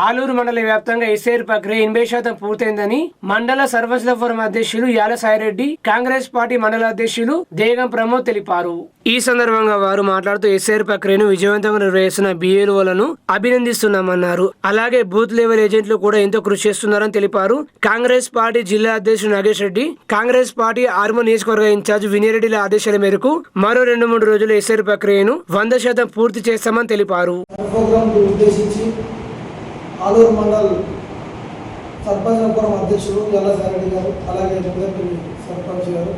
ఆలూరు మండల వ్యాప్తంగా ఎస్ఐఆర్ ప్రక్రియ 80% పూర్తయిందని మండల సర్వస్ల ఫోరం అధ్యక్షులు యాల సాయిరెడ్డి, కాంగ్రెస్ పార్టీ మండల అధ్యక్షులు దేగం ప్రమోద్ తెలిపారు. ఈ సందర్భంగా వారు మాట్లాడుతూ ఎస్ఐఆర్ ప్రక్రియను విజయవంతంగా నిర్వహిస్తున్న బిఏలులను అభినందిస్తున్నామన్నారు. అలాగే బూత్ లెవెల్ ఏజెంట్లు కూడా ఎంతో కృషి చేస్తున్నారని తెలిపారు. కాంగ్రెస్ పార్టీ జిల్లా అధ్యక్షుడు నాగేష్ రెడ్డి, కాంగ్రెస్ పార్టీ ఆర్మూర్ నియోజకవర్గ ఇన్ఛార్జ్ వినయరెడ్డిల ఆదేశాల మేరకు మరో 2-3 రోజులు ఎస్ఐఆర్ ప్రక్రియను 100% పూర్తి చేస్తామని తెలిపారు. ఆలూరు మండల్ సర్పంచపురం అధ్యక్షుడు యాల సాయిరెడ్డి గారు, అలాగే ముదపల్లి సర్పంచ్ గారు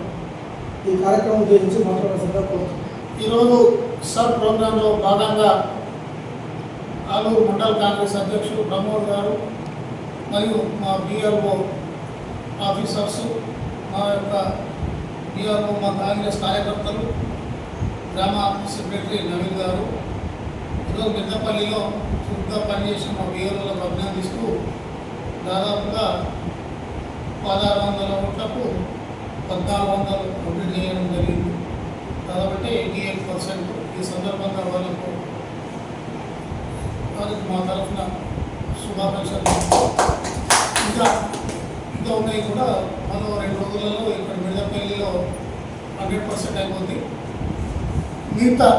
ఈ కార్యక్రమం ఉద్దేశించి మాట్లాడాల్సిందిగా ఈరోజు సర్ ప్రోగ్రాంలో భాగంగా ఆలూరు మండల్ కాంగ్రెస్ అధ్యక్షుడు ప్రమోద్ గారు మరియు మా బిఆర్ఓ ఆఫీసర్స్, మా యొక్క బిఆర్ఓ, మా కాంగ్రెస్ కార్యకర్తలు, గ్రామ సెక్రటరీ నవీన్ గారు ఈరోజు పెద్దపల్లిలో చురుగ్గా పనిచేసిన మా బిఆర్ఓలకు అభినందిస్తూ దాదాపుగా 1600 కోట్లకు 1400 కంప్లీట్ చేయడం జరిగింది. దాదాపు 88%. ఈ సందర్భంగా వారికి మా తరఫున శుభాకాంక్షలు. ఇంకా ఉన్నాయి కూడా మరో 2 రోజులలో ఇక్కడ మిడదపల్లిలో 100% అయిపోతుంది. మిగతా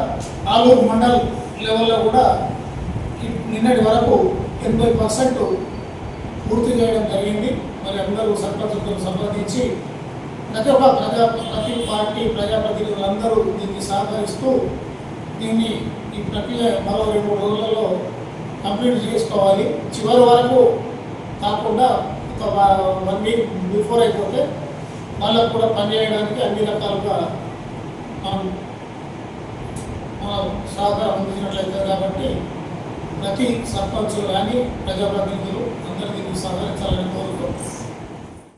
ఆలూరు మండల్ లెవెల్లో కూడా నిన్నటి వరకు 80% పూర్తి చేయడం జరిగింది. మరి అందరూ సర్పంచులతో సంప్రదించి ప్రతి పార్టీ ప్రజాప్రతినిధులందరూ దీన్ని సహకరిస్తూ దీన్ని ఈ ప్రక్రియ మరో 2-3 రోజులలో కంప్లీట్ చేసుకోవాలి. చివరి వరకు కాకుండా ఒక 1 వీక్ బిఫోర్ అయిపోతే వాళ్ళకు కూడా పనిచేయడానికి అన్ని రకాలుగా మనం సహకారం అందించినట్లయితే కాబట్టి ప్రతి సర్పంచులు కానీ ప్రజాప్రతినిధులు అందరూ దీనికి సహకరించాలని కోరుతున్నాను.